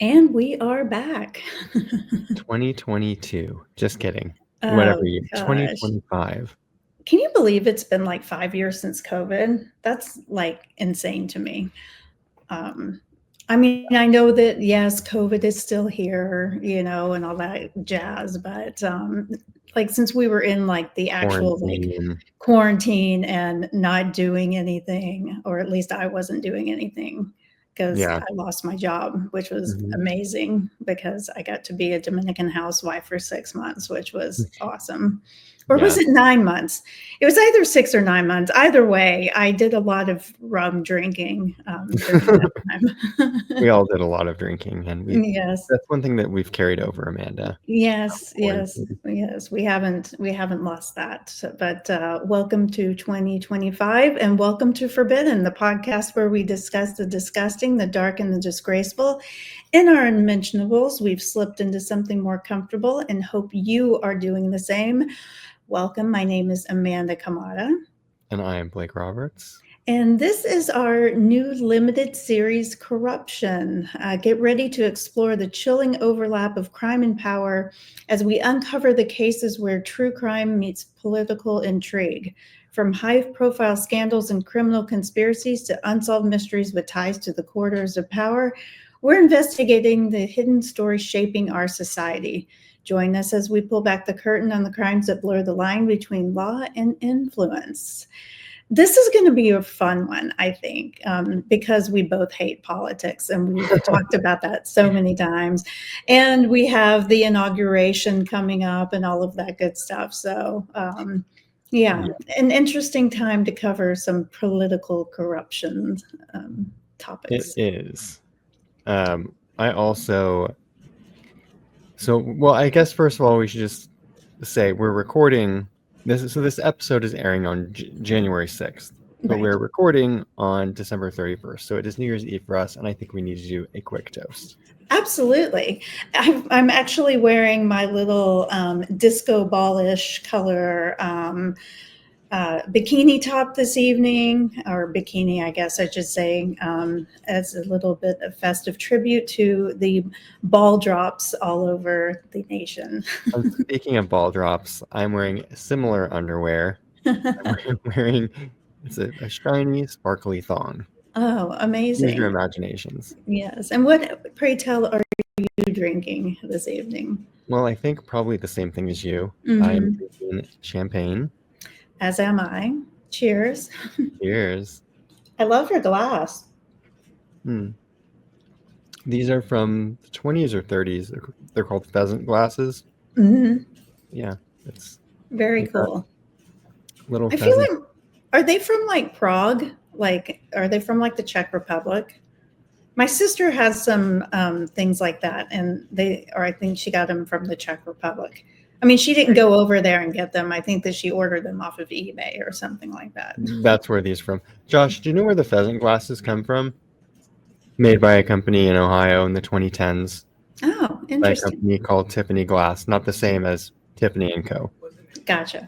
And we are back. 2022. Just kidding. Oh, Whatever year. gosh. 2025. Can you believe it's been like 5 years since COVID? That's like insane to me. I mean, I know that, yes, COVID is still here, and all that jazz, but like since we were in like the actual quarantine and not doing anything, or at least I wasn't doing anything because I lost my job, which was amazing because I got to be a Dominican housewife for 6 months, which was awesome. Or was it 9 months? It was either 6 or 9 months. Either way, I did a lot of rum drinking during that time. We all did a lot of drinking, and yes, that's one thing that we've carried over, Amanda. Yes. We haven't lost that. But welcome to 2025, and welcome to Forbidden, the podcast where we discuss the disgusting, the dark, and the disgraceful. In our unmentionables, we've slipped into something more comfortable, and hope you are doing the same. Welcome. My name is Amanda Kamada. And I am Blake Roberts. And this is our new limited series, Corruption. Get ready to explore the chilling overlap of crime and power as we uncover the cases where true crime meets political intrigue. From high-profile scandals and criminal conspiracies to unsolved mysteries with ties to the corridors of power, we're investigating the hidden stories shaping our society. Join us as we pull back the curtain on the crimes that blur the line between law and influence. This is going to be a fun one, I think, because we both hate politics, and we've talked about that so many times. And we have the inauguration coming up and all of that good stuff. So, an interesting time to cover some political corruption topics. It is. I guess first of all, we should just say we're recording this. So this episode is airing on January 6th, but we're recording on December 31st. So it is New Year's Eve for us, and I think we need to do a quick toast. Absolutely. I'm actually wearing my little disco ballish color bikini top this evening, or bikini, I guess I should say, as a little bit of festive tribute to the ball drops all over the nation. Speaking of ball drops, I'm wearing similar underwear. I'm wearing it's a shiny, sparkly thong. Oh, amazing. Use your imaginations. Yes. And what, pray tell, are you drinking this evening? Well, I think probably the same thing as you. I'm drinking champagne. As am I. Cheers. Cheers. I love your glass. These are from the 20s or 30s. They're called pheasant glasses. Yeah, it's very cool. Little. I feel like, are they from like Prague? Like, are they from like the Czech Republic? My sister has some things like that, and I think she got them from the Czech Republic. I mean, she didn't go over there and get them. I think that she ordered them off of eBay or something like that. That's where these are from. Josh, do you know where the pheasant glasses come from? Made by a company in Ohio in the 2010s. Oh, interesting. By a company called Tiffany Glass, not the same as Tiffany & Co. Gotcha.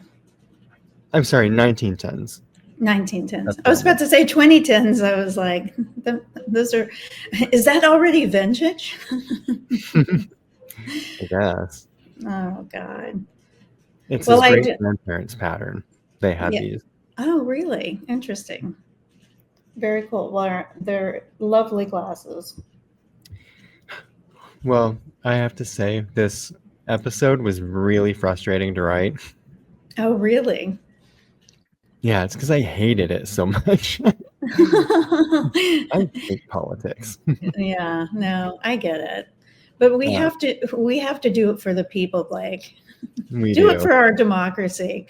I'm sorry, 1910s. 1910s. I was about to say 2010s. I was like, those are, is that already vintage? I guess. Oh, God. It's his great-grandparents' pattern. They had these. Oh, really? Interesting. Very cool. Well, they're lovely glasses. Well, I have to say, this episode was really frustrating to write. Oh, really? Yeah, it's because I hated it so much. I hate politics. Yeah, no, I get it. But we have to do it for the people, Blake. We do it for our democracy.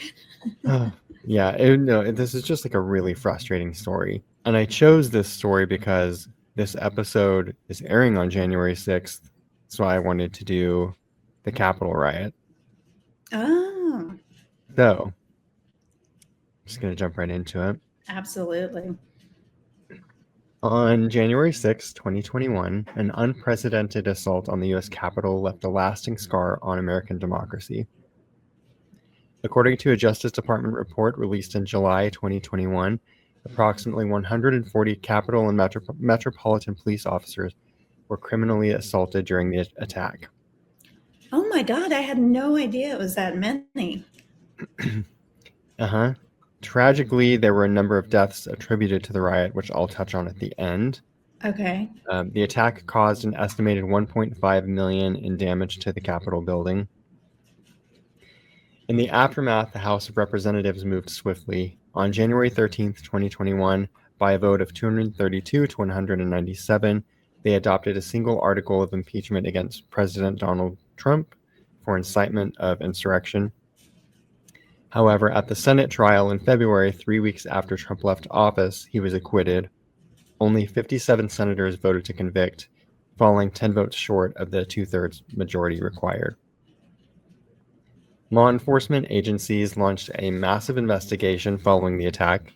This is just like a really frustrating story. And I chose this story because this episode is airing on January 6th. So I wanted to do the Capitol riot. Oh. So I'm just going to jump right into it. Absolutely. On January 6, 2021, an unprecedented assault on the U.S. Capitol left a lasting scar on American democracy. According to a Justice Department report released in July 2021, Approximately 140 Capitol and Metropolitan police officers were criminally assaulted during the attack. Oh my God, I had no idea it was that many. Tragically, there were a number of deaths attributed to the riot, which I'll touch on at the end. Okay. The attack caused an estimated $1.5 million in damage to the Capitol building. In the aftermath, the House of Representatives moved swiftly. On January 13th, 2021, by a vote of 232 to 197, they adopted a single article of impeachment against President Donald Trump for incitement of insurrection. However, at the Senate trial in February, 3 weeks after Trump left office, he was acquitted. Only 57 senators voted to convict, falling 10 votes short of the two-thirds majority required. Law enforcement agencies launched a massive investigation following the attack.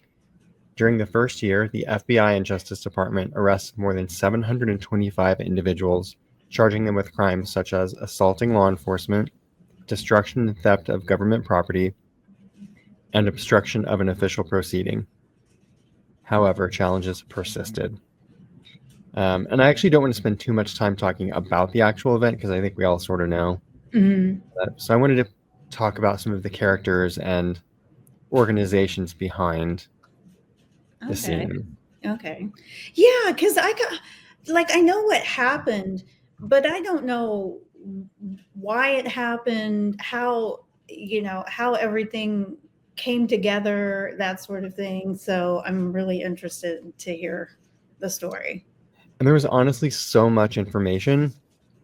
During the first year, the FBI and Justice Department arrested more than 725 individuals, charging them with crimes such as assaulting law enforcement, destruction and theft of government property, and obstruction of an official proceeding. However, challenges persisted. And I actually don't want to spend too much time talking about the actual event because I think we all sort of know. So I wanted to talk about some of the characters and organizations behind the scene. Okay. Yeah, because I know what happened, but I don't know why it happened, how everything came together, that sort of thing. So I'm really interested to hear the story. And there was honestly so much information.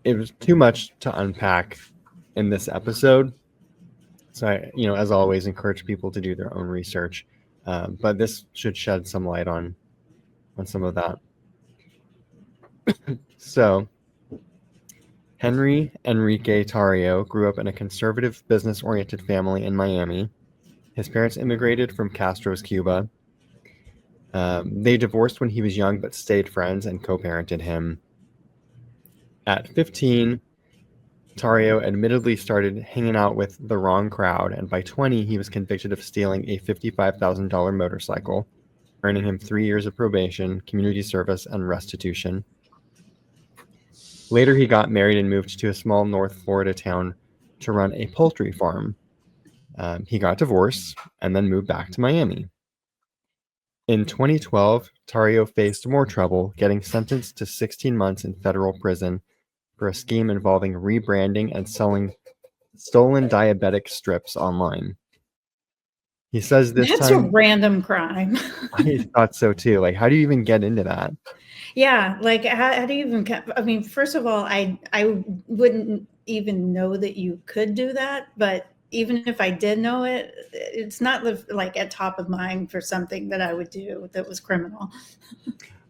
It was too much to unpack in this episode. So I, as always, encourage people to do their own research. But this should shed some light on some of that. So, Enrique Tarrio grew up in a conservative, business-oriented family in Miami. His parents immigrated from Castro's Cuba. They divorced when he was young, but stayed friends and co-parented him. At 15, Tarrio admittedly started hanging out with the wrong crowd, and by 20, he was convicted of stealing a $55,000 motorcycle, earning him 3 years of probation, community service, and restitution. Later, he got married and moved to a small North Florida town to run a poultry farm. He got divorced and then moved back to Miami. In 2012, Tarrio faced more trouble, getting sentenced to 16 months in federal prison for a scheme involving rebranding and selling stolen diabetic strips online. He says this That's time... a random crime. I thought so too. Like, how do you even get into that? Yeah, like how do you even? I mean, first of all, I wouldn't even know that you could do that. But even if I did know it, it's not like at top of mind for something that I would do that was criminal.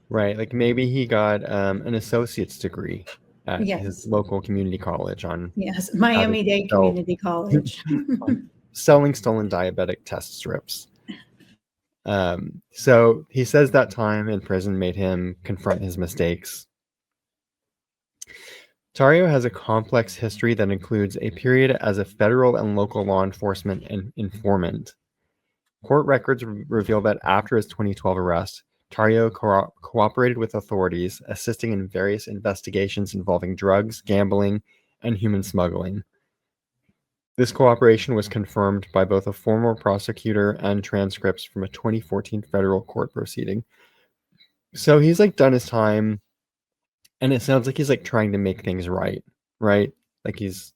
Right, like maybe he got an associate's degree at Yes. his local community college on Miami-Dade Community College. selling stolen diabetic test strips. So he says that time in prison made him confront his mistakes. Tarrio has a complex history that includes a period as a federal and local law enforcement informant. Court records reveal that after his 2012 arrest, Tarrio cooperated with authorities, assisting in various investigations involving drugs, gambling, and human smuggling. This cooperation was confirmed by both a former prosecutor and transcripts from a 2014 federal court proceeding. So he's like done his time, and it sounds like he's like trying to make things right? Like he's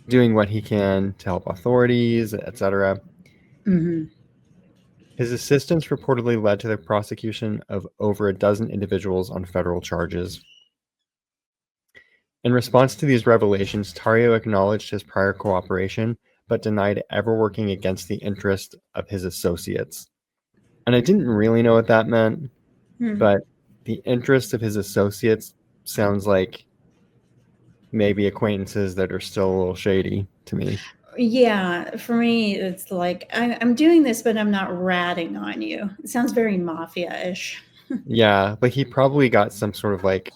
doing what he can to help authorities, etc. Mm-hmm. His assistance reportedly led to the prosecution of over a dozen individuals on federal charges. In response to these revelations, Tarrio acknowledged his prior cooperation, but denied ever working against the interest of his associates. And I didn't really know what that meant, but the interest of his associates sounds like maybe acquaintances that are still a little shady to me. Yeah, for me, it's like I'm doing this, but I'm not ratting on you. It sounds very mafia-ish. Yeah, like he probably got some sort of like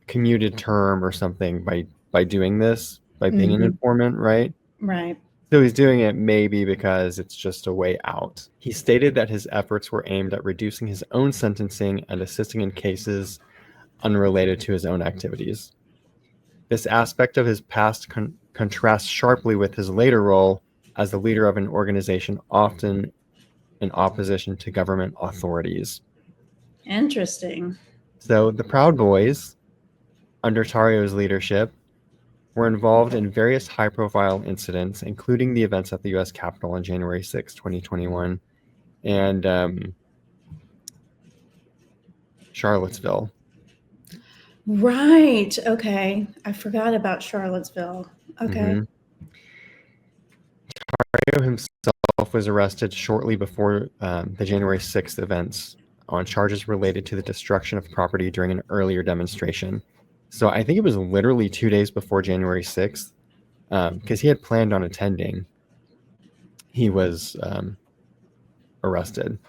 commuted term or something by doing this, by being an informant, right? Right. So he's doing it maybe because it's just a way out. He stated that his efforts were aimed at reducing his own sentencing and assisting in cases unrelated to his own activities. This aspect of his past contrasts sharply with his later role as the leader of an organization often in opposition to government authorities. Interesting. So the Proud Boys, under Tarrio's leadership, were involved in various high-profile incidents, including the events at the U.S. Capitol on January 6, 2021, and Charlottesville. Right. Okay. I forgot about Charlottesville. Okay. Mm-hmm. Tarrio himself was arrested shortly before the January 6th events on charges related to the destruction of property during an earlier demonstration. So I think it was literally 2 days before January 6th, because he had planned on attending. He was arrested.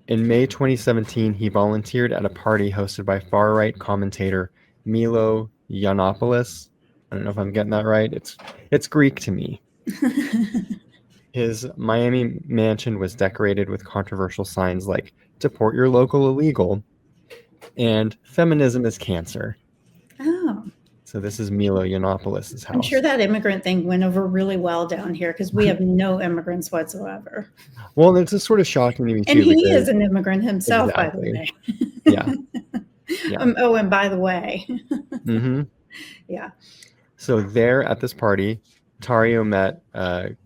In May 2017, he volunteered at a party hosted by far-right commentator Milo Yiannopoulos. I don't know if I'm getting that right. It's Greek to me. His Miami mansion was decorated with controversial signs like "Deport your local illegal" and "Feminism is cancer." Oh. So this is Milo Yiannopoulos' house. I'm sure that immigrant thing went over really well down here because we have no immigrants whatsoever. Well, it's just sort of shocking to me too. And he is an immigrant himself, Exactly. by the way. Yeah. Yeah. Oh, and by the way. Mm-hmm. Yeah. So there at this party, Tarrio met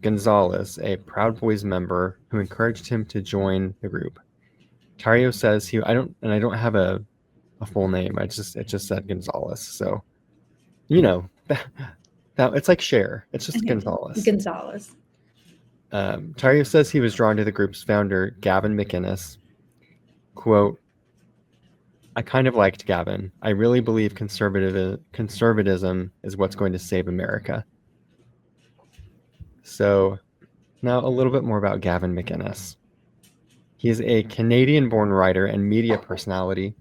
Gonzalez, a Proud Boys member, who encouraged him to join the group. Tarrio says I don't have a full name. It just said Gonzalez. So, that it's like Cher. It's just Gonzalez. Gonzalez. Tarrio says he was drawn to the group's founder, Gavin McInnis. Quote, "I kind of liked Gavin. I really believe conservatism is what's going to save America." So now a little bit more about Gavin McInnis. He is a Canadian-born writer and media personality,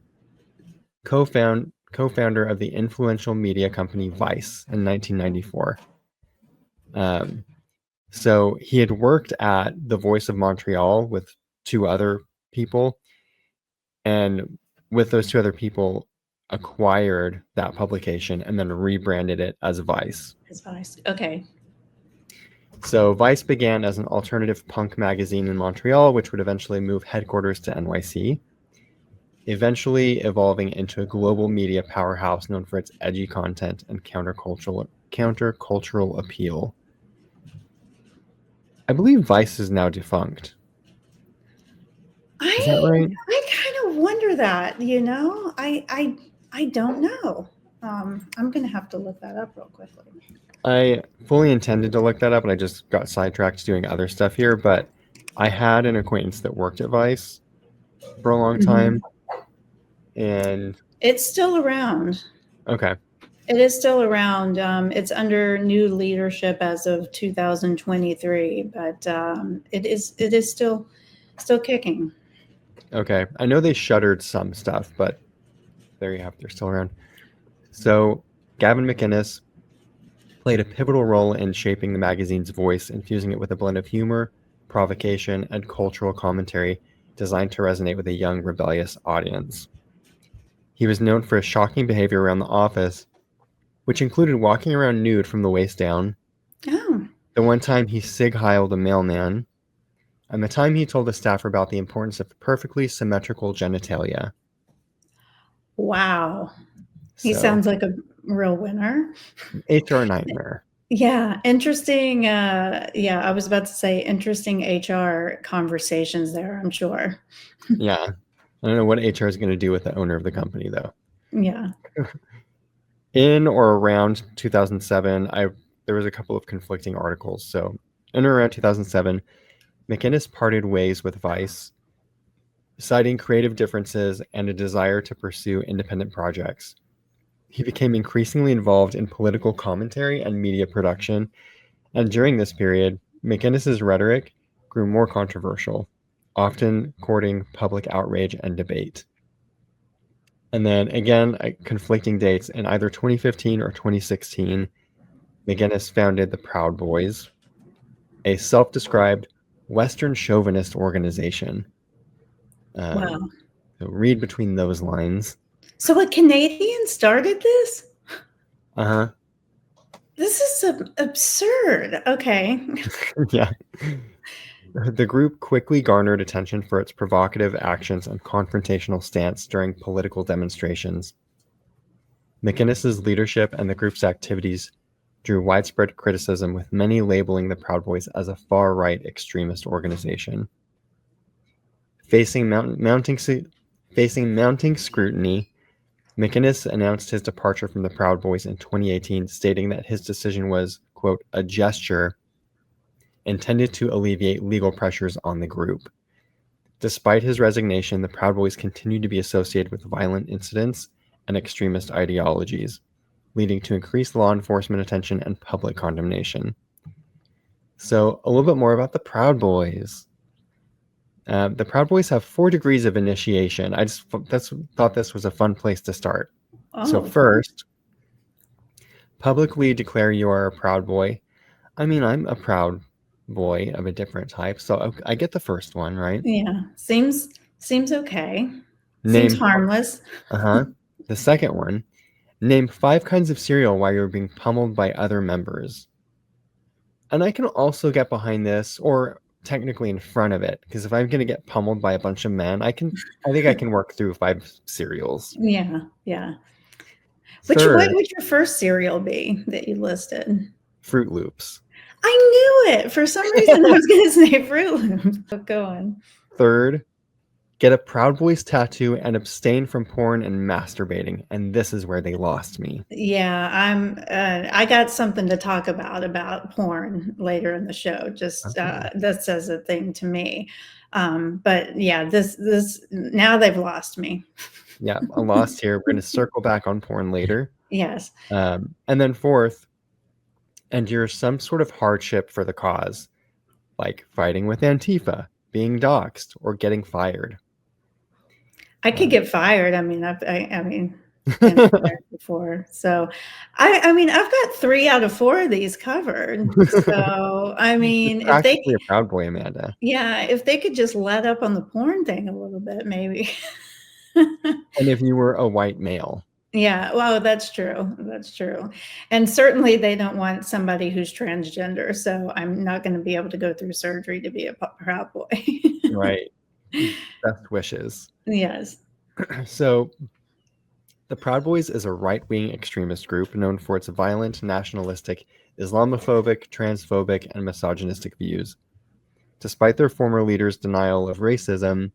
co-founder of the influential media company Vice in 1994. So he had worked at The Voice of Montreal with two other people, and with those two other people acquired that publication and then rebranded it as Vice. As Vice. Okay. So Vice began as an alternative punk magazine in Montreal, which would eventually move headquarters to NYC, eventually evolving into a global media powerhouse known for its edgy content and countercultural appeal. I believe Vice is now defunct. Is that right? I kind of wonder that, I don't know. I'm going to have to look that up real quickly. I fully intended to look that up, and I just got sidetracked doing other stuff here, but I had an acquaintance that worked at Vice for a long time, and... It's still around. Okay. It is still around. It's under new leadership as of 2023, but it is still kicking. Okay. I know they shuttered some stuff, but there you have it. They're still around. So Gavin McInnis played a pivotal role in shaping the magazine's voice, infusing it with a blend of humor, provocation, and cultural commentary designed to resonate with a young, rebellious audience. He was known for his shocking behavior around the office, which included walking around nude from the waist down. Oh. The one time he sig-heiled a mailman, and the time he told a staffer about the importance of perfectly symmetrical genitalia. Wow. He sounds like a real winner. HR nightmare. Yeah, interesting. I was about to say interesting HR conversations there, I'm sure. Yeah. I don't know what HR is going to do with the owner of the company, though. Yeah. In or around 2007, there was a couple of conflicting articles. So in or around 2007, McInnis parted ways with Vice, citing creative differences and a desire to pursue independent projects. He became increasingly involved in political commentary and media production, and during this period, McInnis's rhetoric grew more controversial, often courting public outrage and debate. And then again, conflicting dates. In either 2015 or 2016, McInnis founded the Proud Boys. a self-described Western chauvinist organization. Wow. So read between those lines. So a Canadian started this? Uh-huh. This is absurd. Okay. Yeah. The group quickly garnered attention for its provocative actions and confrontational stance during political demonstrations. McInnis's leadership and the group's activities drew widespread criticism, with many labeling the Proud Boys as a far-right extremist organization. Facing mounting scrutiny, McInnis announced his departure from the Proud Boys in 2018, stating that his decision was, quote, a gesture intended to alleviate legal pressures on the group. Despite his resignation, the Proud Boys continued to be associated with violent incidents and extremist ideologies, leading to increased law enforcement attention and public condemnation. So, a little bit more about the Proud Boys. The Proud Boys have 4 degrees of initiation. I just thought this was a fun place to start. So first, publicly declare you are a Proud Boy. I mean, I'm a Proud Boy of a different type, so I get the first one, right? Yeah, seems okay. Seems harmless. The second one, name 5 kinds of cereal while you're being pummeled by other members. And I can also get behind this, or technically in front of it, because if I'm going to get pummeled by a bunch of men, I think I can work through 5 cereals. Yeah. What would your first cereal be that you listed? Fruit Loops. I knew it. For some reason, I was going to say Fruit Loops. Go on. Third, get a Proud Boys tattoo and abstain from porn and masturbating. And this is where they lost me. Yeah, I got something to talk about porn later in the show. Just that says a thing to me. But yeah, this now they've lost me. Yeah, I lost here. We're going to circle back on porn later. Yes. And then fourth, endure some sort of hardship for the cause, like fighting with Antifa, being doxxed, or getting fired. I could get fired. I mean, I've been fired before. So, I mean, I've got 3 out of 4 of these covered. So, I mean, if they a Proud Boy, Amanda. Yeah, if they could just let up on the porn thing a little bit, maybe. And if you were a white male. Yeah, well, that's true. That's true. And certainly they don't want somebody who's transgender. So I'm not going to be able to go through surgery to be a Proud Boy. Right. Best wishes. Yes. So the Proud Boys is a right-wing extremist group known for its violent, nationalistic, Islamophobic, transphobic, and misogynistic views. Despite their former leaders' denial of racism,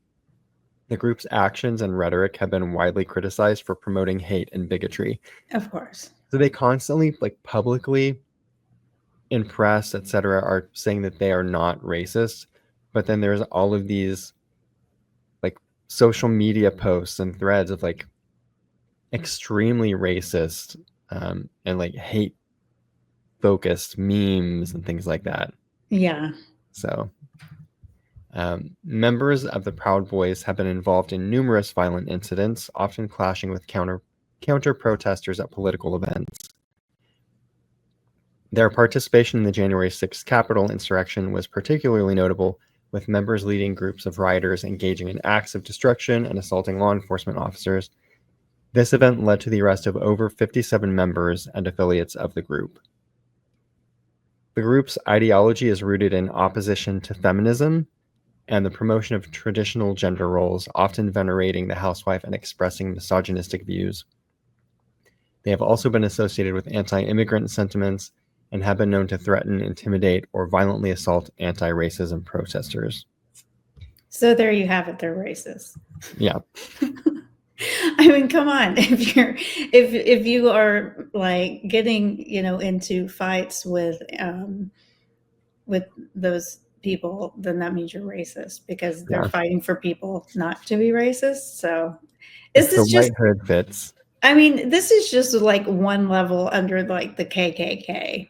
the group's actions and rhetoric have been widely criticized for promoting hate and bigotry. Of course. So they constantly, publicly, in press, etc., are saying that they are not racist. But then there's all of these, social media posts and threads of, extremely racist and, hate-focused memes and things like that. Yeah. So... members of the Proud Boys have been involved in numerous violent incidents, often clashing with counter protesters at political events. Their participation in the January 6th Capitol insurrection was particularly notable, with members leading groups of rioters engaging in acts of destruction and assaulting law enforcement officers. This event led to the arrest of over 57 members and affiliates of the group. The group's ideology is rooted in opposition to feminism and the promotion of traditional gender roles, often venerating the housewife and expressing misogynistic views. They have also been associated with anti-immigrant sentiments and have been known to threaten, intimidate, or violently assault anti-racism protesters. So there you have it. They're racist. Yeah. I mean, come on. If you are getting, into fights with those people, then that means you're racist because they're fighting for people not to be racist. So is this just white hood fits? I mean, this is just one level under the KKK.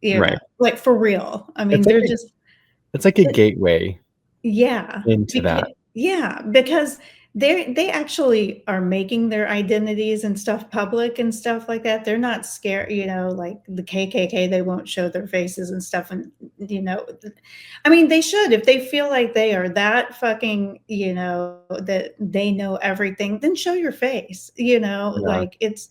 Right. For real. I mean, it's like a gateway. Yeah. Into that. Yeah, because They actually are making their identities and stuff public and stuff like that. They're not scared, like the KKK, they won't show their faces and stuff. And, I mean, they should. If they feel like they are that fucking, that they know everything, then show your face, like it's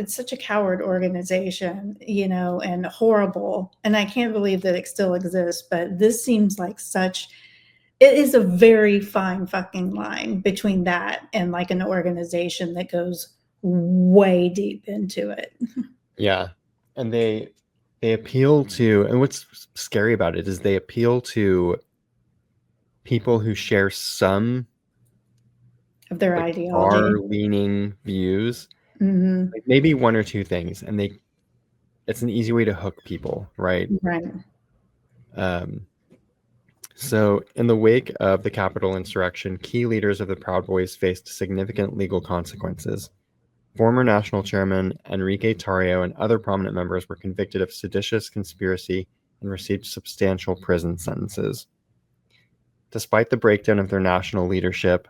such a coward organization, and horrible. And I can't believe that it still exists, but this seems like it is a very fine fucking line between that and like an organization that goes way deep into it. Yeah. And they appeal to, and what's scary about it is they appeal to people who share some Of their like ideology. far-leaning views, Mhm. like maybe one or two things, and it's an easy way to hook people, right? Right. So in the wake of the Capitol insurrection, key leaders of the Proud Boys faced significant legal consequences. Former national chairman Enrique Tarrio and other prominent members were convicted of seditious conspiracy and received substantial prison sentences. Despite the breakdown of their national leadership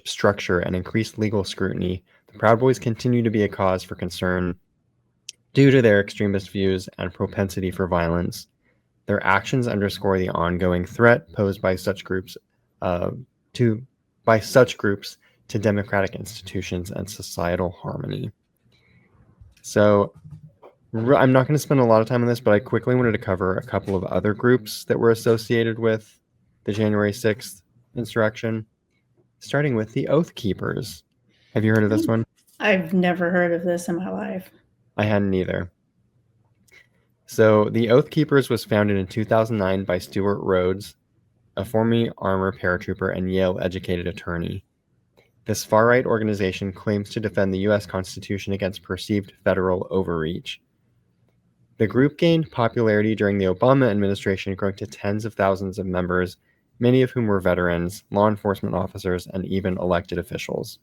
structure and increased legal scrutiny, the Proud Boys continue to be a cause for concern due to their extremist views and propensity for violence. Their actions underscore the ongoing threat posed by such groups to democratic institutions and societal harmony. So I'm not going to spend a lot of time on this, but I quickly wanted to cover a couple of other groups that were associated with the January 6th insurrection, starting with the Oath Keepers. Have you heard of this one? I've never heard of this in my life. I hadn't either. So the Oath Keepers was founded in 2009 by Stuart Rhodes, a former armor paratrooper and Yale-educated attorney. This far-right organization claims to defend the U.S. Constitution against perceived federal overreach. The group gained popularity during the Obama administration, growing to tens of thousands of members, many of whom were veterans, law enforcement officers, and even elected officials.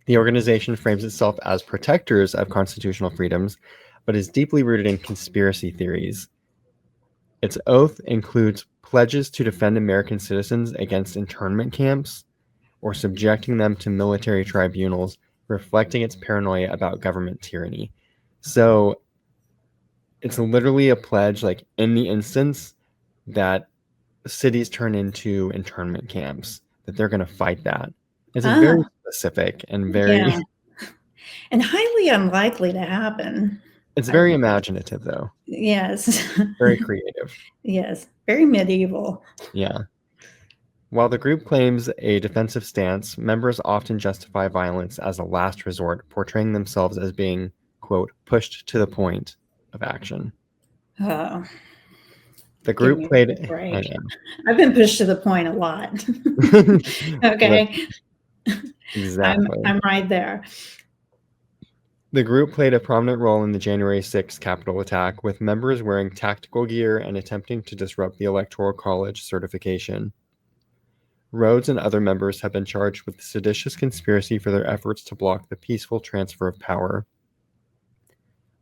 The organization frames itself as protectors of constitutional freedoms, but is deeply rooted in conspiracy theories. Its oath includes pledges to defend American citizens against internment camps or subjecting them to military tribunals, reflecting its paranoia about government tyranny. So it's literally a pledge, like in the instance that cities turn into internment camps, that they're going to fight that. It's a very specific and very and highly unlikely to happen. It's very imaginative, though. Yes. Very creative. Yes. Very medieval. Yeah. While the group claims a defensive stance, members often justify violence as a last resort, portraying themselves as being, quote, pushed to the point of action. Oh. The group played. I've been pushed to the point a lot. Okay. Exactly. I'm right there. The group played a prominent role in the January 6th Capitol attack, with members wearing tactical gear and attempting to disrupt the Electoral College certification. Rhodes and other members have been charged with seditious conspiracy for their efforts to block the peaceful transfer of power.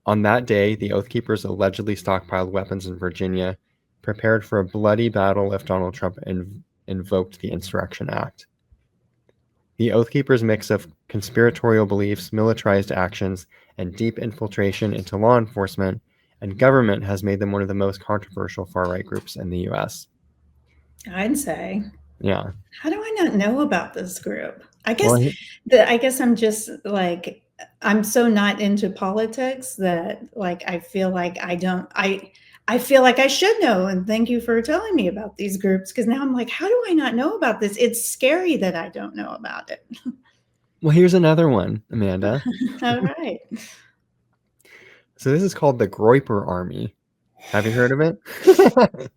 On that day, the Oath Keepers allegedly stockpiled weapons in Virginia, prepared for a bloody battle if Donald Trump invoked the Insurrection Act. The Oath Keepers' mix of conspiratorial beliefs, militarized actions, and deep infiltration into law enforcement and government has made them one of the most controversial far-right groups in the U.S. I'd say. Yeah. How do I not know about this group? I guess I'm just like, I'm so not into politics that like I feel like I feel like I should know, and thank you for telling me about these groups, because now I'm like, how do I not know about this? It's scary that I don't know about it. Well, here's another one, Amanda. All right. So this is called the Groyper Army. Have you heard of it?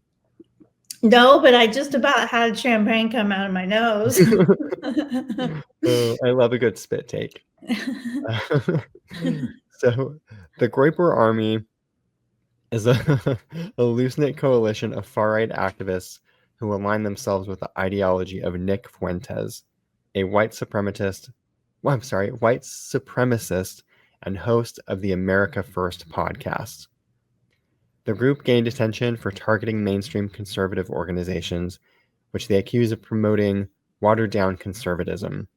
No, but I just about had champagne come out of my nose. Oh, I love a good spit take. So the Groyper Army is a loose-knit coalition of far-right activists who align themselves with the ideology of Nick Fuentes, a white supremacist and host of the America First podcast. The group gained attention for targeting mainstream conservative organizations, which they accuse of promoting watered-down conservatism.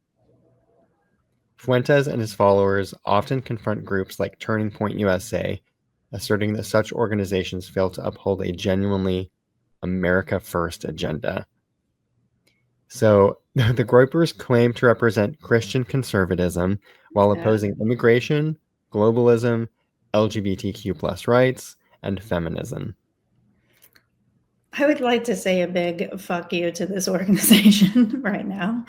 Fuentes and his followers often confront groups like Turning Point USA, asserting that such organizations fail to uphold a genuinely America First agenda. So the Groypers claim to represent Christian conservatism while opposing immigration, globalism, LGBTQ plus rights, and feminism. I would like to say a big fuck you to this organization right now.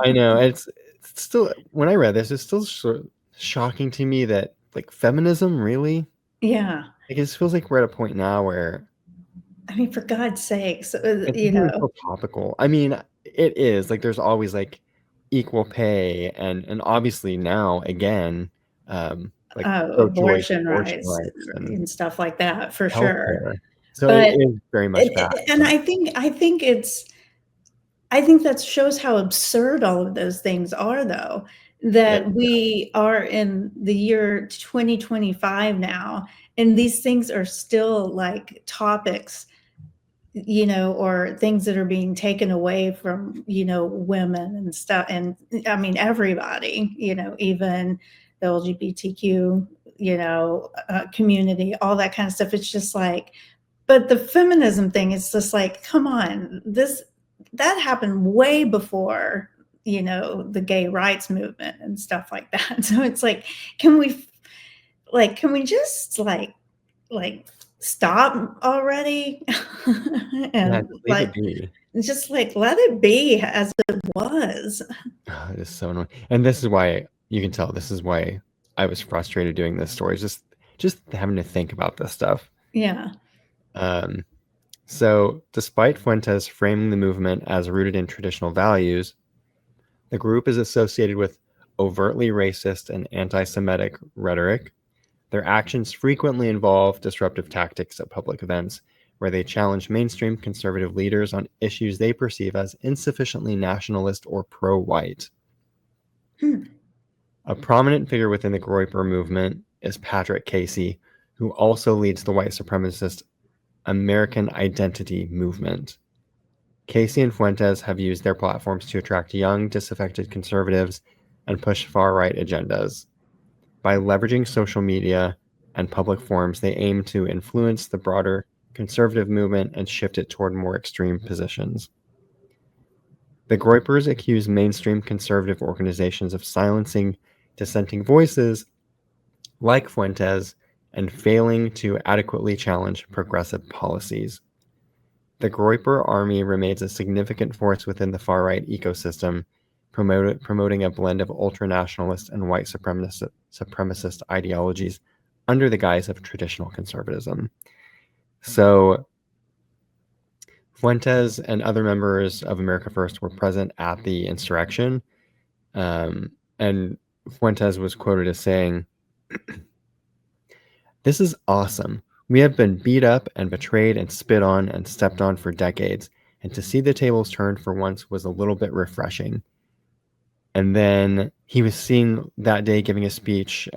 I know it's still, when I read this, it's still sort of shocking to me that like feminism really, Yeah. like it feels like we're at a point now where I mean, for God's sakes, it's even so topical. I mean, it is like there's always like equal pay and obviously now again, like pro-choice abortion abortion rights rights and and stuff like that, for sure. healthcare. So it But is very much back. and I think that shows how absurd all of those things are, though, that we are in the year 2025 now, and these things are still like topics, you know, or things that are being taken away from, you know, women and stuff. And I mean, everybody, you know, even the LGBTQ, you know, community, all that kind of stuff. It's just like, but the feminism thing is just like, come on, that happened way before, you know, the gay rights movement and stuff like that. So it's like, can we just like stop already? And Leave it be. just like let it be as it was. Oh, it is so annoying. And this is why you can tell this is why I was frustrated doing this story. Just having to think about this stuff. Yeah. So despite Fuentes framing the movement as rooted in traditional values, the group is associated with overtly racist and anti-Semitic rhetoric. Their actions frequently involve disruptive tactics at public events, where they challenge mainstream conservative leaders on issues they perceive as insufficiently nationalist or pro-white. A prominent figure within the Groyper movement is Patrick Casey, who also leads the white supremacist American Identity movement. Casey and Fuentes have used their platforms to attract young, disaffected conservatives and push far-right agendas. By leveraging social media and public forums, they aim to influence the broader conservative movement and shift it toward more extreme positions. The Groypers accuse mainstream conservative organizations of silencing dissenting voices like Fuentes and failing to adequately challenge progressive policies. The Groyper Army remains a significant force within the far-right ecosystem, promoting a blend of ultranationalist and white supremacist ideologies under the guise of traditional conservatism. So Fuentes and other members of America First were present at the insurrection, and Fuentes was quoted as saying, "This is awesome. We have been beat up and betrayed and spit on and stepped on for decades, and to see the tables turned for once was a little bit refreshing." And then he was seen that day giving a speech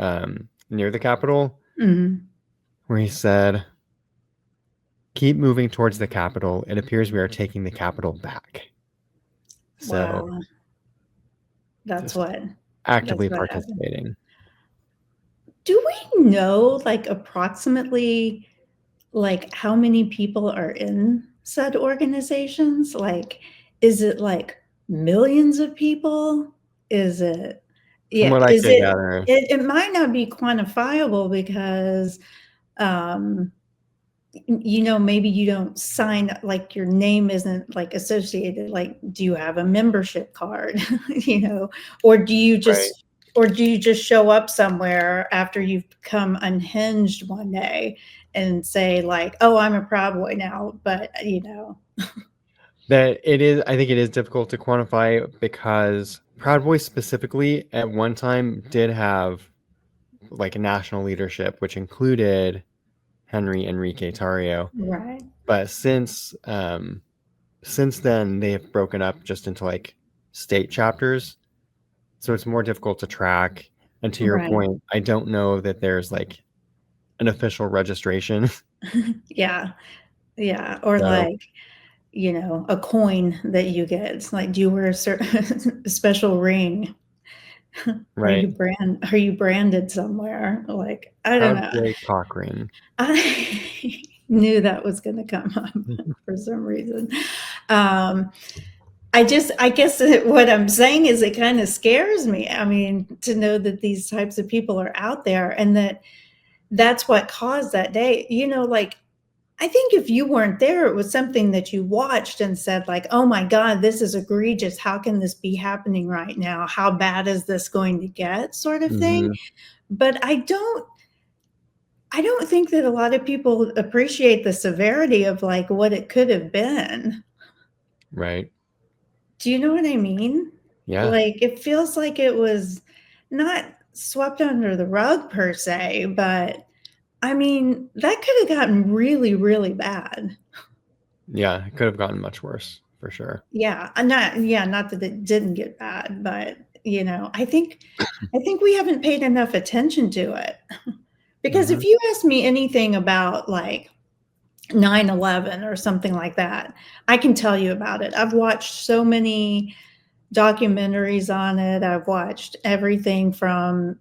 near the Capitol, where he said, "Keep moving towards the Capitol. It appears we are taking the Capitol back." So, Wow. That's actively what happened. participating. Do we know like approximately like how many people are in said organizations? Like, is it like millions of people? Is it, From yeah, what I is could gather, it might not be quantifiable because, um, you know, maybe you don't sign, like your name isn't like associated, like, do you have a membership card? You know, or right? do you just show up somewhere after you've become unhinged one day and say like, oh, I'm a Proud Boy now, but you know. That it is, I think it is difficult to quantify because Proud Boys specifically at one time did have like a national leadership, which included Enrique Tarrio. Right. But since then they have broken up just into like state chapters, so it's more difficult to track. And to your Right. point, I don't know that there's like an official registration. Yeah. Yeah. Or So, like, a coin that you get. It's like, do you wear a certain special ring? Are right. you branded somewhere? Like, I don't Proud know. boy cock ring. I knew that was going to come up for some reason. Um, I guess what I'm saying is it kind of scares me. I mean, to know that these types of people are out there and that's what caused that day. Like, I think if you weren't there, it was something that you watched and said, like, oh my God, this is egregious. How can this be happening right now? How bad is this going to get, sort of thing? Hmm. But I don't think that a lot of people appreciate the severity of like what it could have been. Right. Do you know what I mean? Yeah. Like, it feels like it was not swept under the rug per se, but I mean, that could have gotten really, really bad. Yeah. It could have gotten much worse for sure. Yeah, not that it didn't get bad, but, I think we haven't paid enough attention to it. Because Hmm. if you ask me anything about, like, 9/11 or something like that, I can tell you about it. I've watched so many documentaries on it. I've watched everything from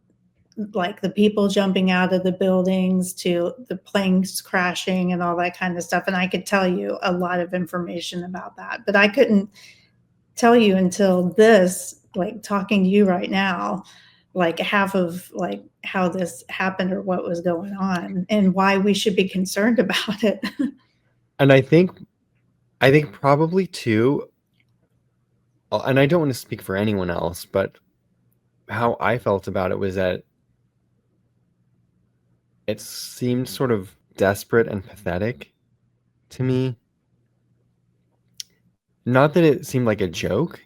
like the people jumping out of the buildings to the planes crashing and all that kind of stuff. And I could tell you a lot of information about that, but I couldn't tell you until this, like talking to you right now, like half of like how this happened or what was going on and why we should be concerned about it. And I think probably too, and I don't want to speak for anyone else, but how I felt about it was that it seemed sort of desperate and pathetic to me. Not that it seemed like a joke,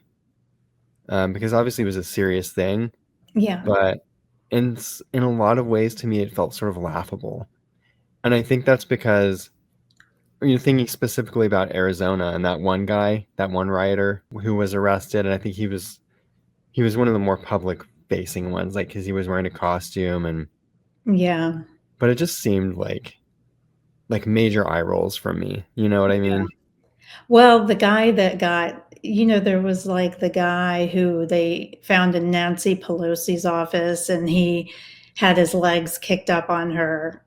because obviously it was a serious thing, Yeah. but in a lot of ways, to me, it felt sort of laughable. And I think that's because you're thinking specifically about Arizona and that one guy, that one rioter who was arrested, and I think he was one of the more public facing ones, like because he was wearing a costume, and Yeah. but it just seemed like major eye rolls from me. You know what I Yeah. mean? Well, the guy that there was like the guy who they found in Nancy Pelosi's office, and he had his legs kicked up on her,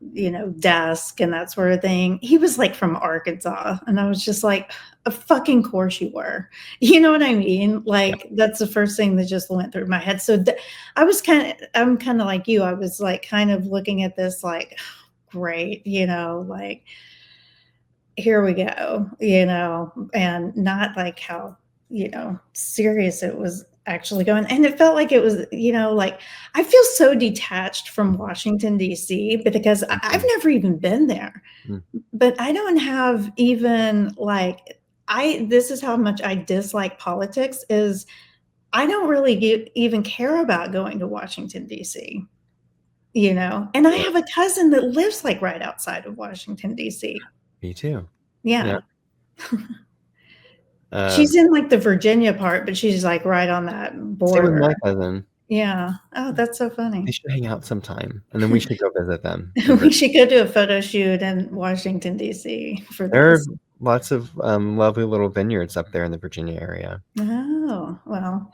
desk and that sort of thing. He was like from Arkansas. And I was just like, of fucking course you were. You know what I mean? Yeah. Like, that's the first thing that just went through my head. So I'm kind of like you. I was like, kind of looking at this like, great, like, here we go, and not like how, serious it was actually going. And it felt like it was, like I feel so detached from Washington, D.C., because I've Mhm. never even been there. Mm. But I don't have even like, this is how much I dislike politics is I don't really even care about going to Washington, D.C., and I Yeah, have a cousin that lives like right outside of Washington, D.C. me too. Yeah. Yeah. Um, She's in, like, the Virginia part, but she's, like, right on that Same with border. my cousin. Yeah. Oh, that's so They funny. should hang out sometime, and then we should go visit them in We Virginia. should go do a photo shoot in Washington, D.C. for There are this. lots of lovely little vineyards up there in the Virginia area. Oh, well,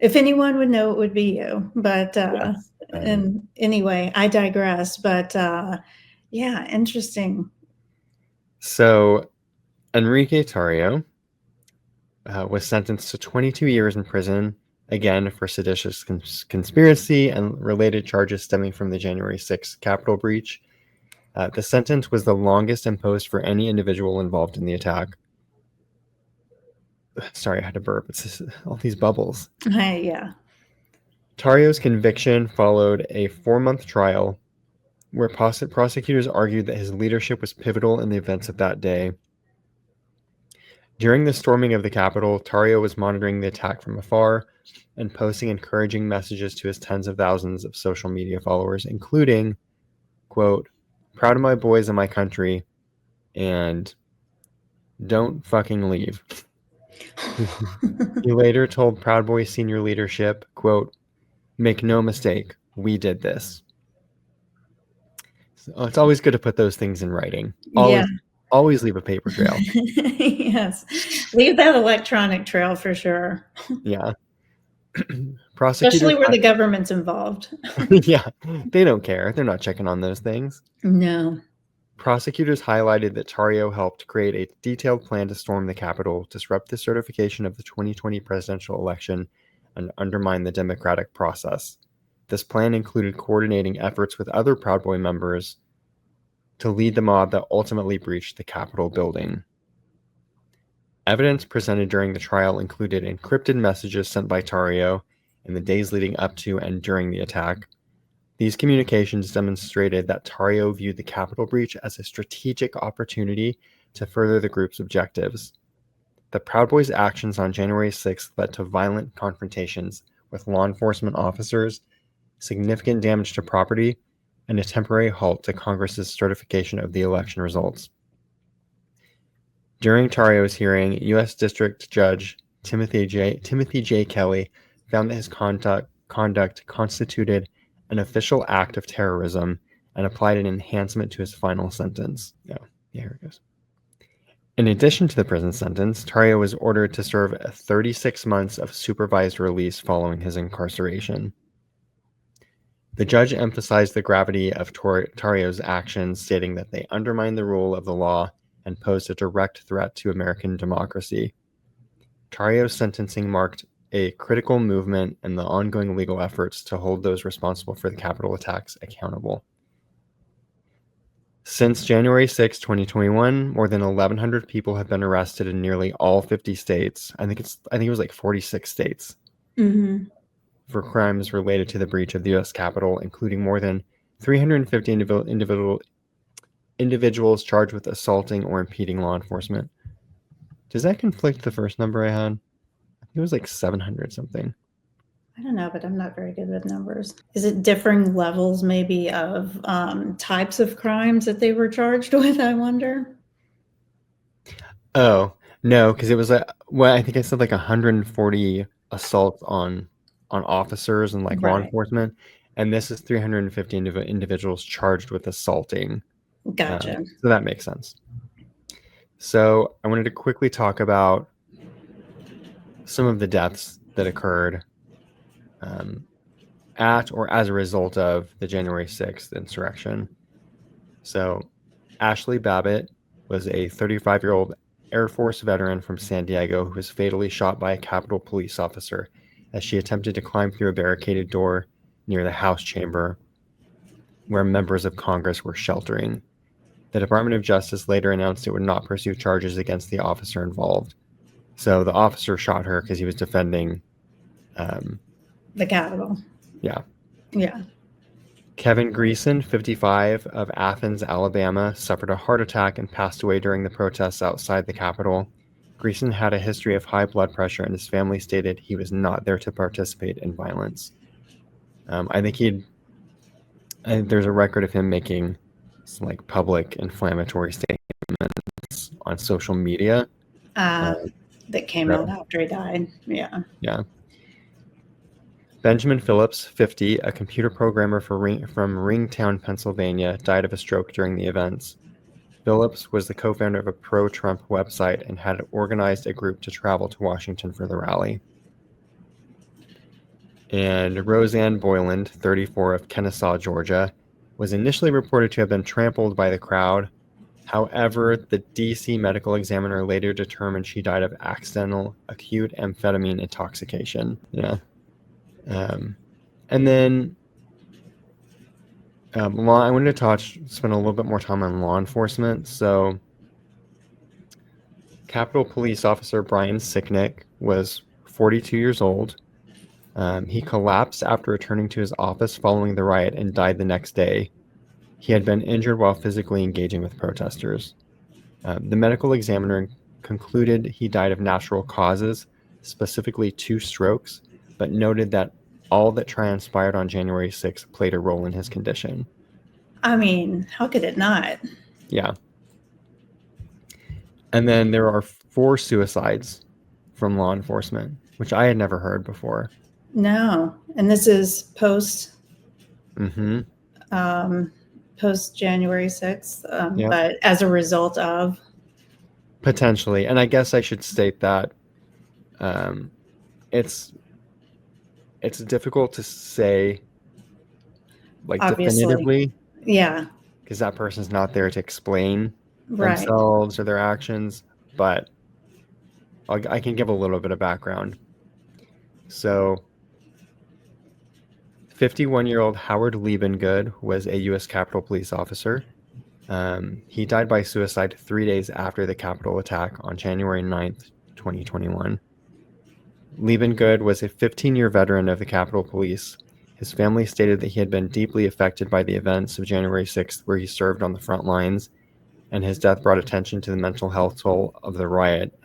if anyone would know, it would be you, but, Yes. and anyway, I digress, but, yeah, interesting. So Enrique Tarrio was sentenced to 22 years in prison, again for seditious conspiracy and related charges stemming from the January 6th Capitol breach. The sentence was the longest imposed for any individual involved in the attack. Sorry, I had to burp. It's just all these bubbles. Yeah. Tarrio's conviction followed a 4-month trial where prosecutors argued that his leadership was pivotal in the events of that day. During the storming of the Capitol, Tarrio was monitoring the attack from afar and posting encouraging messages to his tens of thousands of social media followers, including, quote, proud of my boys and my country, and don't fucking leave. He later told Proud Boys senior leadership, quote, make no mistake, we did this. So it's always good to put those things in writing. Yeah. Always leave a paper trail. Yes. Leave that electronic trail for sure. Yeah. Especially where the government's involved. Yeah, they don't care. They're not checking on those things. No. Prosecutors highlighted that Tarrio helped create a detailed plan to storm the Capitol, disrupt the certification of the 2020 presidential election, and undermine the democratic process. This plan included coordinating efforts with other Proud Boy members to lead the mob that ultimately breached the Capitol building. Evidence presented during the trial included encrypted messages sent by Tarrio in the days leading up to and during the attack. These communications demonstrated that Tarrio viewed the Capitol breach as a strategic opportunity to further the group's objectives. The Proud Boys' actions on January 6th led to violent confrontations with law enforcement officers, significant damage to property, and a temporary halt to Congress's certification of the election results. During Tarrio's hearing, U.S. District Judge Timothy J. Kelly found that his conduct constituted an official act of terrorism and applied an enhancement to his final sentence. Here it goes. In addition to the prison sentence, Tarrio was ordered to serve 36 months of supervised release following his incarceration. The judge emphasized the gravity of Tarrio's actions, stating that they undermined the rule of the law and posed a direct threat to American democracy. Tarrio's sentencing marked a critical movement in the ongoing legal efforts to hold those responsible for the Capitol attacks accountable. Since January 6, 2021, more than 1,100 people have been arrested in nearly all 50 states. I think it was like 46 states. Mm-hmm. For crimes related to the breach of the U.S. Capitol, including more than 350 individuals charged with assaulting or impeding law enforcement. Does that conflict with the first number I had? I think it was like 700 something. I don't know, but I'm not very good with numbers. Is it differing levels maybe of types of crimes that they were charged with, I wonder? Oh, no, because it was I think I said like 140 assaults on officers and like law Right. enforcement, and this is 350 individuals charged with assaulting. Gotcha. So that makes sense. So I wanted to quickly talk about some of the deaths that occurred at or as a result of the January 6th insurrection. So Ashley Babbitt was a 35-year-old Air Force veteran from San Diego who was fatally shot by a Capitol police officer as she attempted to climb through a barricaded door near the House chamber where members of Congress were sheltering. The Department of Justice later announced it would not pursue charges against the officer involved. So the officer shot her because he was defending the Capitol. Yeah. Yeah. Kevin Greason, 55, of Athens, Alabama, suffered a heart attack and passed away during the protests outside the Capitol. Greason had a history of high blood pressure, and his family stated he was not there to participate in violence. I think there's a record of him making some like public inflammatory statements on social media. That came out after he died. Yeah. Yeah. Benjamin Phillips, 50, a computer programmer from Ringtown, Pennsylvania, died of a stroke during the events. Phillips was the co-founder of a pro-Trump website and had organized a group to travel to Washington for the rally. And Roseanne Boyland, 34, of Kennesaw, Georgia, was initially reported to have been trampled by the crowd. However, the D.C. medical examiner later determined she died of accidental acute amphetamine intoxication. Yeah. And then I wanted to spend a little bit more time on law enforcement. So Capitol Police Officer Brian Sicknick was 42 years old. He collapsed after returning to his office following the riot and died the next day. He had been injured while physically engaging with protesters. The medical examiner concluded he died of natural causes, specifically 2 strokes, but noted that all that transpired on January 6th played a role in his condition. I mean, how could it not? Yeah. And then there are 4 suicides from law enforcement, which I had never heard before. No. And this is post post January 6th, Yeah. but as a result of. Potentially. And I guess I should state that it's difficult to say like Obviously. definitively, Yeah, because that person's not there to explain right. themselves or their actions, but I can give a little bit of background. So 51-year-old Howard Liebengood was a U.S. Capitol Police officer. He died by suicide 3 days after the Capitol attack on January 9th, 2021. Liebengood was a 15-year veteran of the Capitol Police. His family stated that he had been deeply affected by the events of January 6th, where he served on the front lines, and his death brought attention to the mental health toll of the riot.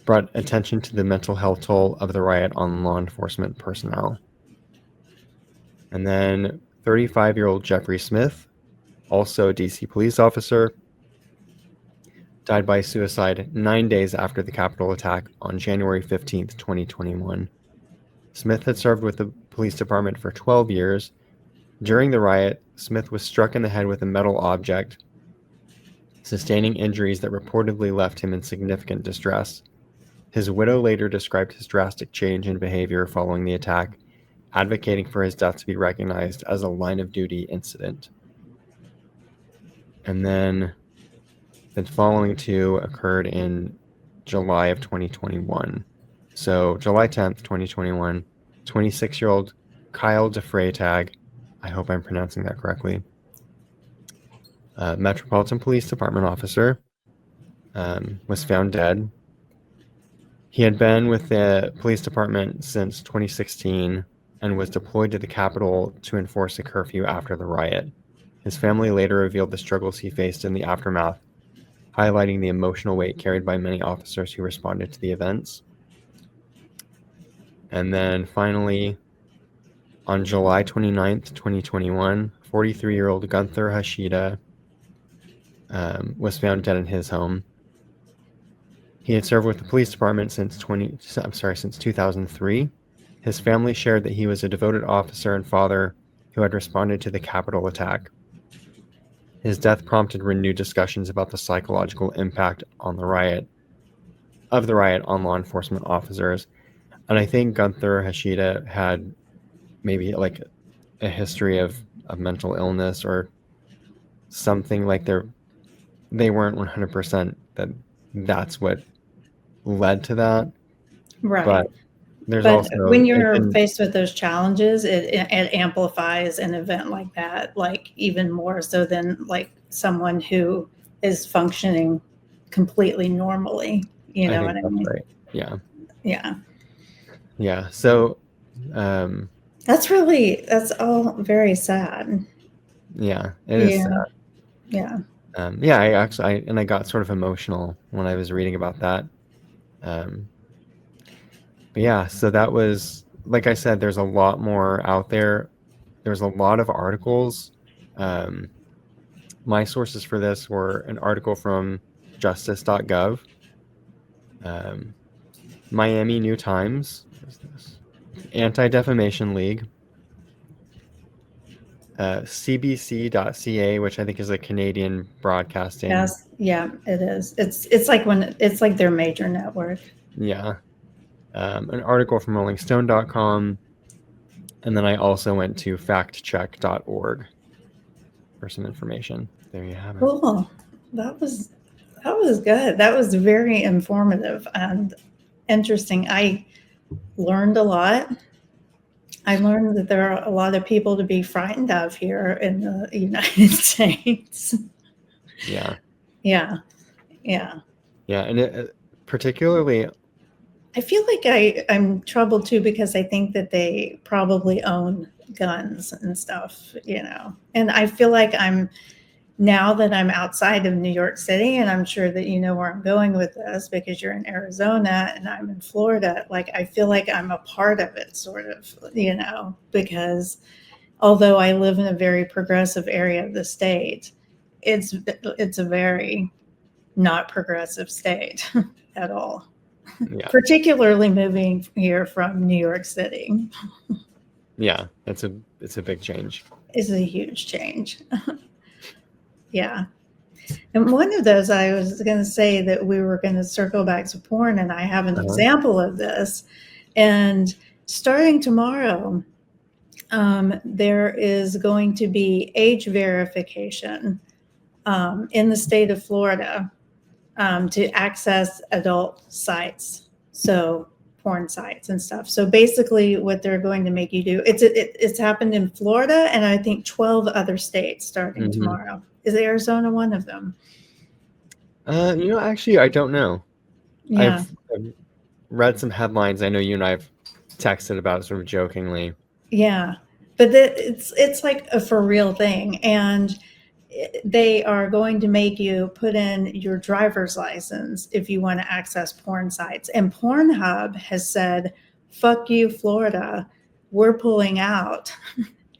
Brought attention to the mental health toll of the riot on law enforcement personnel. And then 35-year-old Jeffrey Smith, also a DC police officer, died by suicide 9 days after the Capitol attack on January 15th, 2021. Smith had served with the police department for 12 years. During the riot, Smith was struck in the head with a metal object, sustaining injuries that reportedly left him in significant distress. His widow later described his drastic change in behavior following the attack, advocating for his death to be recognized as a line-of-duty incident. And then the following two occurred in July of 2021. So July 10th, 2021, 26-year-old Kyle DeFreytag, I hope I'm pronouncing that correctly, Metropolitan Police Department officer, was found dead. He had been with the police department since 2016 and was deployed to the Capitol to enforce a curfew after the riot. His family later revealed the struggles he faced in the aftermath, highlighting the emotional weight carried by many officers who responded to the events. And then finally, on July 29th, 2021, 43-year-old Gunther Hashida was found dead in his home. He had served with the police department since 2003. His family shared that he was a devoted officer and father who had responded to the Capitol attack. His death prompted renewed discussions about the psychological impact on the riot on law enforcement officers. And I think Gunther Hashida had maybe like a history of mental illness or something, like they weren't 100% that's what led to that. Right. But there's But also when you're faced with those challenges, it amplifies an event like that, like even more so than like someone who is functioning completely normally. You know what I mean? Right. Yeah. Yeah. Yeah. So that's all very sad. Yeah, it is sad. Yeah. I got sort of emotional when I was reading about that. But yeah, so that was, like I said, there's a lot more out there. There's a lot of articles. My sources for this were an article from justice.gov, Miami New Times, Anti-Defamation League, cbc.ca, which I think is a Canadian broadcasting. Yes, yeah, it is. It's like their major network. Yeah. An article from rollingstone.com, and then I also went to factcheck.org for some information. There you have it. Cool. That was good. That was very informative and interesting. I learned a lot. I learned that there are a lot of people to be frightened of here in the United States. Yeah. Yeah. And particularly, I feel like I'm troubled too, because I think that they probably own guns and stuff, and I feel like now that I'm outside of New York City, and I'm sure that you know where I'm going with this because you're in Arizona and I'm in Florida, like I feel like I'm a part of it, sort of, because although I live in a very progressive area of the state, it's a very not progressive state at all. Yeah. Particularly moving here from New York City. Yeah, it's a big change. It's a huge change. Yeah. And one of those, I was going to say that we were going to circle back to porn, and I have an example of this. And starting tomorrow, there is going to be age verification in the state of Florida to access adult sites, so porn sites and stuff. So basically, what they're going to make you do, it's happened in Florida and I think 12 other states starting tomorrow. Is Arizona one of them? Actually, I don't know. Yeah. I've read some headlines. I know you and I've texted about it sort of jokingly. Yeah, but it's like a for real thing, and they are going to make you put in your driver's license if you want to access porn sites. And Pornhub has said, "Fuck you, Florida, we're pulling out."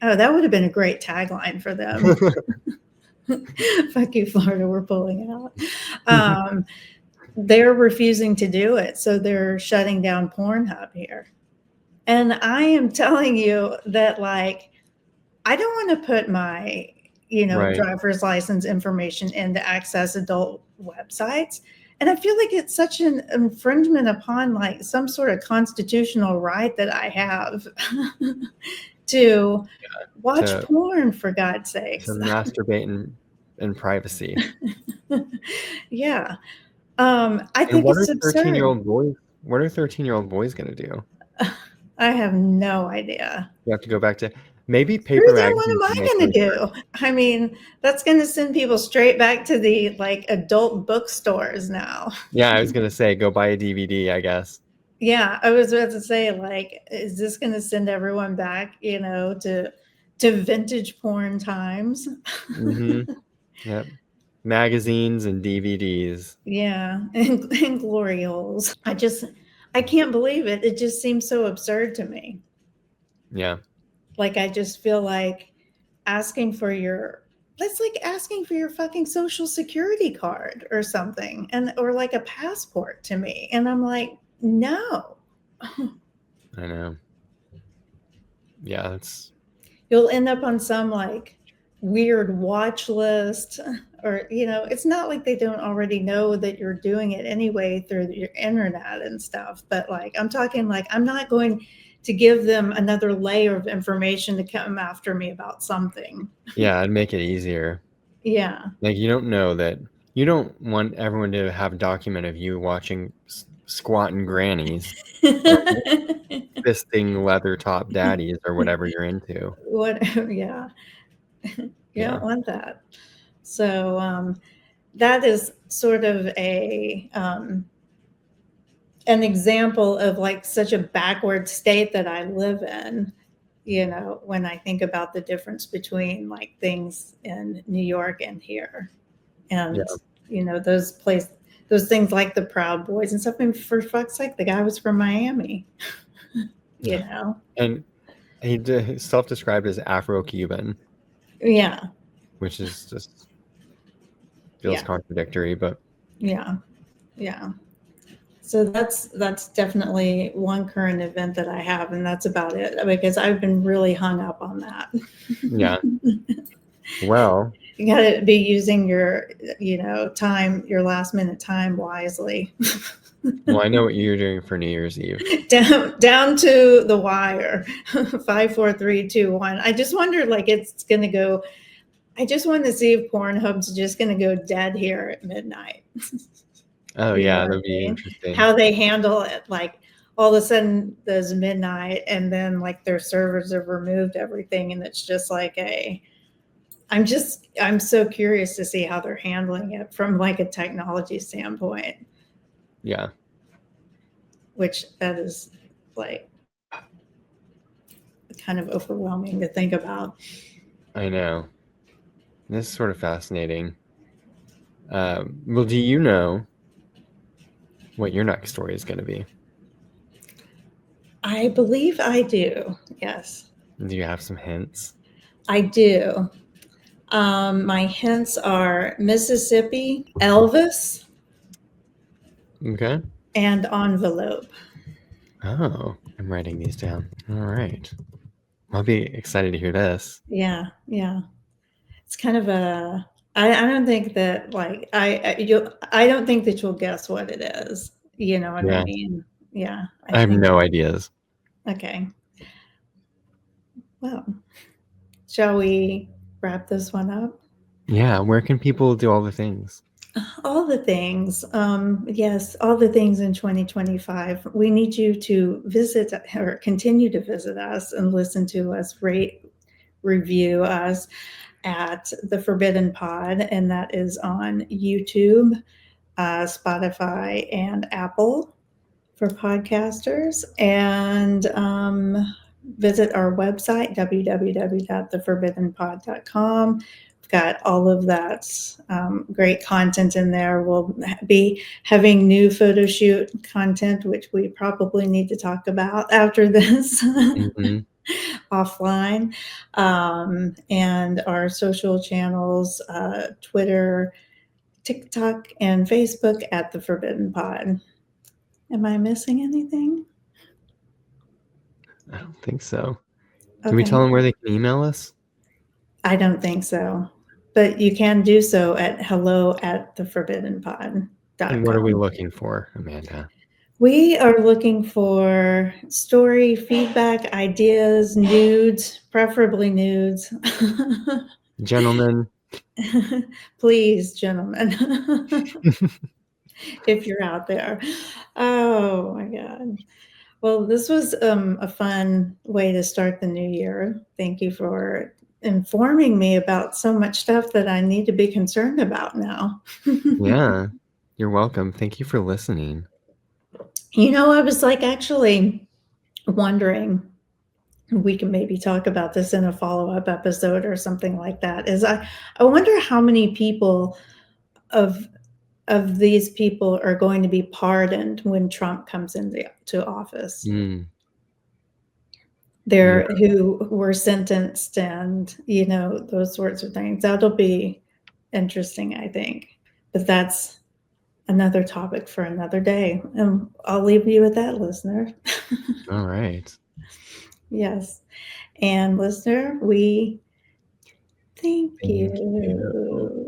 Oh, that would have been a great tagline for them. Fuck you, Florida, we're pulling out. They're refusing to do it, so they're shutting down Pornhub here. And I am telling you that, like, I don't want to put my, Right. driver's license information in to access adult websites. And I feel like it's such an infringement upon like some sort of constitutional right that I have to watch porn, for God's sakes. To masturbate in privacy. Yeah. I think what it's are absurd. 13-year-old boys? What are 13-year-old boys going to do? I have no idea. You have to go back to maybe paper magazines. What am I going to do? I mean, that's going to send people straight back to the like adult bookstores now. Yeah, I was going to say go buy a DVD, I guess. Yeah, I was about to say, like, is this going to send everyone back, to vintage porn times? Yep. Magazines and DVDs. Yeah, and glory holes. I can't believe it. It just seems so absurd to me. Yeah. Like, I just feel like asking for your fucking social security card or something, or like a passport to me. And I'm like, no. I know. Yeah, you'll end up on some like weird watch list, or it's not like they don't already know that you're doing it anyway through your internet and stuff, but like I'm talking like I'm not going to give them another layer of information to come after me about something. Yeah, it'd make it easier. Yeah. Like you don't want everyone to have a document of you watching squatting grannies fisting leather top daddies or whatever you're into. Yeah. You don't want that. So that is sort of an example of like such a backward state that I live in, when I think about the difference between like things in New York and here. And, those things like the Proud Boys and stuff. I mean, for fuck's sake, the guy was from Miami, And he self-described as Afro-Cuban. Yeah. Which is just feels contradictory, but yeah. So that's definitely one current event that I have, and that's about it, because I've been really hung up on that. Yeah. Well, you got to be using your, time, your last minute time wisely. Well, I know what you're doing for New Year's Eve. Down to the wire. 5, 4, 3, 2, 1. I just wondered, like, it's going to go. I just want to see if Pornhub's just going to go dead here at midnight. Oh, yeah, that'd be interesting. How they handle it. Like, all of a sudden, there's midnight, and then, like, their servers have removed everything, and it's just like I'm so curious to see how they're handling it from, like, a technology standpoint. Yeah. Which that is, like, kind of overwhelming to think about. I know. This is sort of fascinating. Well, do you know what your next story is going to be? I believe I do, yes. Do you have some hints? I do. My hints are Mississippi, Elvis, okay, and envelope. Oh, I'm writing these down. All right. I'll be excited to hear this. Yeah, yeah. It's kind of a. I don't think that like I don't think that you'll guess what it is. You know what I Yeah. mean? Yeah, I I have think. no ideas. Okay. Well, shall we wrap this one up? Yeah, where can people do all the things? All the things. Yes, all the things in 2025. We need you to visit or continue to visit us and listen to us, rate, review us at The Forbidden Pod, and that is on YouTube, Spotify, and Apple for podcasters. And visit our website, www.theforbiddenpod.com. We've got all of that great content in there. We'll be having new photo shoot content, which we probably need to talk about after this. Mhm. Offline, and our social channels, Twitter, TikTok, and Facebook at The Forbidden Pod. Am I missing anything? I don't think so. Can we Okay. tell them where they can email us? I don't think so, but you can do so at hello@theforbiddenpod.com. And what are we looking for, Amanda? We are looking for story feedback, ideas, nudes, preferably nudes. Gentlemen. Please, gentlemen, if you're out there. Oh my God. Well, this was a fun way to start the new year. Thank you for informing me about so much stuff that I need to be concerned about now. Yeah, you're welcome. Thank you for listening. You know, I was like actually wondering, we can maybe talk about this in a follow-up episode or something like that, is I wonder how many people of these people are going to be pardoned when Trump comes into office. Mm. There who were sentenced and, you know, those sorts of things. That'll be interesting, I think. But that's another topic for another day. And I'll leave you with that, listener. All right. Yes. And listener, we thank Thank you.